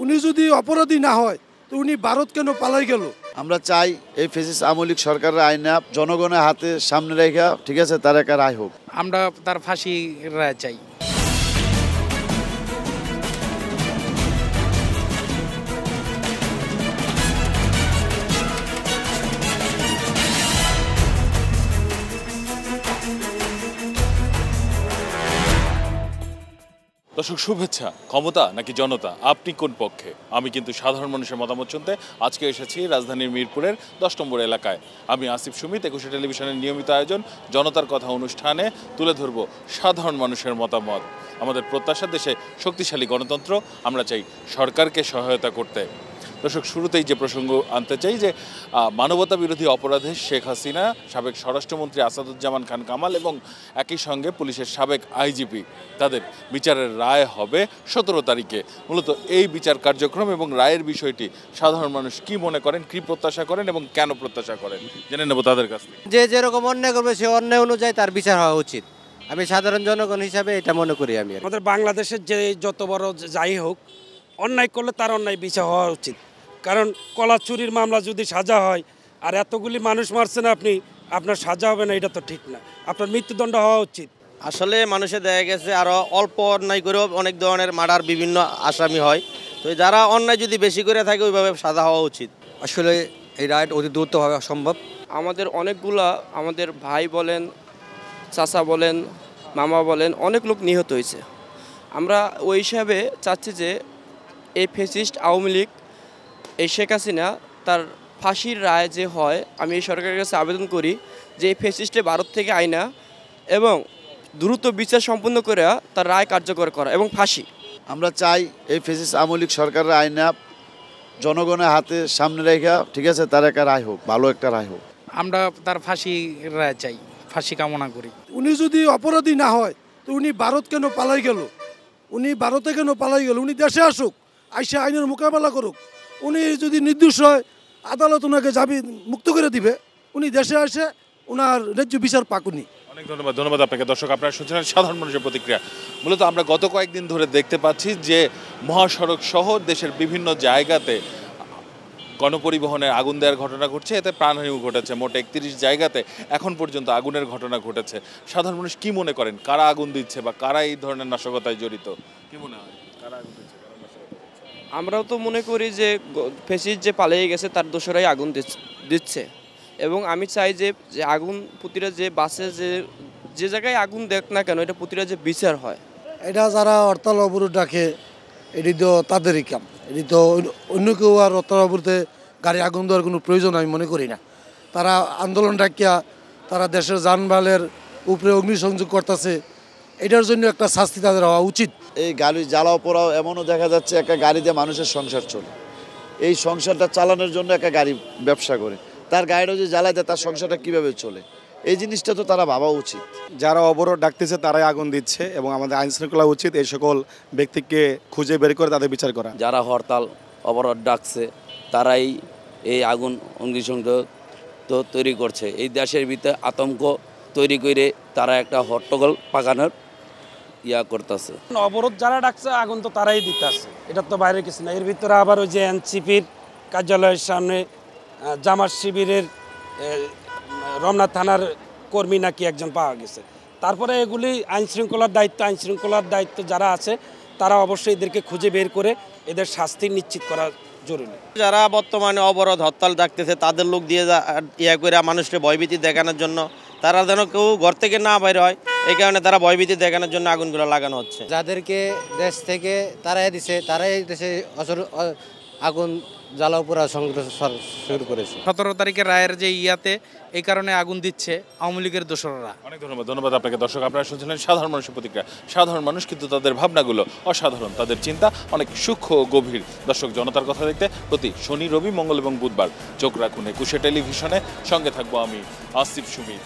উনি যদি অপরাধী না হয় তো উনি ভারত কেন পালাই গেল? আমরা চাই এই ফ্যাসিস্ট আওয়ামী লীগ সরকারের আইনা জনগণের হাতে সামনে রেখা, ঠিক আছে, তার একটা রায় হোক। আমরা তার ফাঁসি রায় চাই। দর্শক শুভেচ্ছা। ক্ষমতা নাকি জনতা, আপনি কোন পক্ষে? আমি কিন্তু সাধারণ মানুষের মতামত শুনতে আজকে এসেছি রাজধানীর মিরপুরের 10 নম্বর এলাকায়। আমি আসিফ সুমিত, একুশে টেলিভিশনের নিয়মিত আয়োজন জনতার কথা অনুষ্ঠানে তুলে ধরব সাধারণ মানুষের মতামত। আমাদের প্রত্যাশা দেশে শক্তিশালী গণতন্ত্র, আমরা চাই সরকারকে সহায়তা করতে। দর্শক শুরুতেই যে প্রসঙ্গ আনতে চাই যে মানবতা বিরোধী অপরাধে শেখ হাসিনা, সাবেক স্বরাষ্ট্রমন্ত্রী আসাদুজ্জামান খান কামাল এবং একই সঙ্গে পুলিশের সাবেক আইজিপি, তাদের বিচারের রায় হবে 17 তারিখে। মূলত এই বিচার কার্যক্রম এবং রায়ের বিষয়টি সাধারণ মানুষ কি মনে করেন, কি প্রত্যাশা করেন এবং কেন প্রত্যাশা করেন জেনে নেব তাদের কাছ থেকে। যে যেরকম অন্যায় করবে সে অন্যায় অনুযায়ী তার বিচার হওয়া উচিত। আমি সাধারণ জনগণ হিসাবে এটা মনে করি। আমি আমাদের বাংলাদেশের যে যত বড় যাই হোক, অন্যায় করলে তার অন্যায় বিচার হওয়া উচিত। কারণ কলা চুরির মামলা যদি সাজা হয় আর এতগুলি মানুষ মারছেন আপনি, আপনার সাজা হবে না, এটা তো ঠিক না। আপনার মৃত্যুদণ্ড হওয়া উচিত। আসলে মানুষে দেখা গেছে আরো অল্প অন্যায় করেও অনেক ধরনের মার্ডার বিভিন্ন আসামি হয়। তো যারা অন্যায় যদি বেশি করে থাকে ওইভাবে সাজা হওয়া উচিত। আসলে এই রাইট অতি দ্রুতভাবে সম্ভব। আমাদের অনেকগুলা, আমাদের ভাই বলেন, চাচা বলেন, মামা বলেন, অনেক লোক নিহত হয়েছে। আমরা ওই হিসাবে চাচ্ছি যে এই ফ্যাসিস্ট আওয়ামী লীগ, এই শেখ হাসিনা, তার ফাঁসির রায় যে হয়, আমি এই সরকারের কাছে আবেদন করি যে এই ফ্যাসিস্টে ভারত থেকে আইনা এবং দ্রুত বিচার সম্পন্ন করে তার রায় কার্যকর করা এবং ফাঁসি। আমরা চাই এই ফ্যাসিস্ট আওয়ামী লীগ সরকারের আইনা জনগণের হাতে সামনে রেখা, ঠিক আছে, তার একটা রায় হোক, ভালো একটা রায় হোক। আমরা তার ফাঁসি রায় চাই, ফাঁসি কামনা করি। উনি যদি অপরাধী না হয় তো উনি ভারত কেন পালাই গেল? উনি ভারতে কেন পালাই গেল? উনি দেশে আসুক, আইসা আইনের মোকাবেলা করুক। উনি যদি নির্দোষ হয় আদালত ওনাকে জামিন মুক্ত করে দিবে। উনি দেশে আসে ওনার ন্যায্য বিচার পাকুনি। অনেক ধন্যবাদ আপনাকে। দর্শক, আপনারা শুনছিলেন সাধারণ মানুষের প্রতিক্রিয়া। মূলত আমরা গত কয়েকদিন ধরে দেখতে পাচ্ছি যে মহাসড়ক সহ দেশের বিভিন্ন জায়গাতে গণপরিবহনের আগুন দেওয়ার ঘটনা ঘটছে, এতে প্রাণহানিও ঘটেছে। মোট 31 জায়গাতে এখন পর্যন্ত আগুনের ঘটনা ঘটেছে। সাধারণ মানুষ কি মনে করেন, কারা আগুন দিচ্ছে বা কারা এই ধরনের নাশকতায় জড়িত? কি মনে হয়, কারা আগুন দিচ্ছে? আমরাও তো মনে করি যে ফ্যাসিস্ট যে পালিয়ে গেছে তার দোষরাই আগুন দিচ্ছে। এবং আমি চাই যে আগুন প্রতিটা যে বাসে যে জায়গায় আগুন দেখ না কেন, এটা প্রতিটা যে বিচার হয়। এটা যারা হরতাল অবরোধ ডাকে এটি তো তাদেরই কাম। এটি তো অন্য কেউ আর হরতাল অবরোধে গাড়ি আগুন দেওয়ার কোনো প্রয়োজন আমি মনে করি না। তারা আন্দোলন ডাকিয়া তারা দেশের যানবাহনের উপরে অগ্নিসংযোগ করতেছে, এটার জন্য একটা শাস্তি তাদের হওয়া উচিত। এই গাড়ি জ্বালাও পোড়াও এমনও দেখা যাচ্ছে একটা গাড়ি দিয়ে মানুষের সংসার চলে। এই সংসারটা চালানোর জন্য একটা গাড়ি ব্যবসা করে, তার গাড়িটা যদি জ্বালায় দেয় তার সংসারটা কীভাবে চলে, এই জিনিসটা তো তারা ভাবা উচিত। যারা অবরোধ ডাকতেছে তারাই আগুন দিচ্ছে এবং আমাদের আইন শৃঙ্খলা উচিত এই সকল ব্যক্তিকে খুঁজে বের করে তাদের বিচার করা। যারা হরতাল অবরোধ ডাকছে তারাই এই আগুন অগ্নিসংযোগ তো তৈরি করছে। এই দেশের ভিতরে আতঙ্ক তৈরি করে তারা একটা হট্টগোল পাকানোর করতেছে। অবরোধ যারা ডাকছে আগুন তো তারাই দিতে আসছে, এটা তো বাইরে কিছু না। এর ভিতরে আবার ওই যে এনসিপির কার্যালয়ের সামনে জামাত শিবিরের রমনা থানার কর্মী নাকি একজন পাওয়া গেছে। তারপরে এগুলি আইন শৃঙ্খলার দায়িত্ব যারা আছে তারা অবশ্যই এদেরকে খুঁজে বের করে এদের শাস্তি নিশ্চিত করা জরুরি। যারা বর্তমানে অবরোধ হরতাল ডাকতেছে তাদের লোক দিয়ে করে মানুষকে ভয়ভীতি দেখানোর জন্য, তারা যেন কেউ ঘর থেকে না বাইর হয়, এই কারণে তারা ভয়ভীতি দেখানোর জন্য আগুনগুলো লাগানো হচ্ছে। যাদেরকে দেশ থেকে তারাই দিছে, তারাই দেশে আগুন জ্বালাও পোড়া শুরু করেছে। 17 তারিখের রায়ের যে এই কারণে আগুন দিচ্ছে আওয়ামী লীগের দোসররা। অনেক ধন্যবাদ আপনাকে। দর্শক, আপনারা শুনছিলেন সাধারণ মানুষের প্রতিক্রিয়া। সাধারণ মানুষ কিন্তু তাদের ভাবনাগুলো অসাধারণ, তাদের চিন্তা অনেক সূক্ষ্ম ও গভীর। দর্শক, জনতার কথা দেখতে প্রতি শনি, রবি, মঙ্গল এবং বুধবার চোখ রাখুন একুশে টেলিভিশনে। সঙ্গে থাকবো আমি আসিফ সুমিত।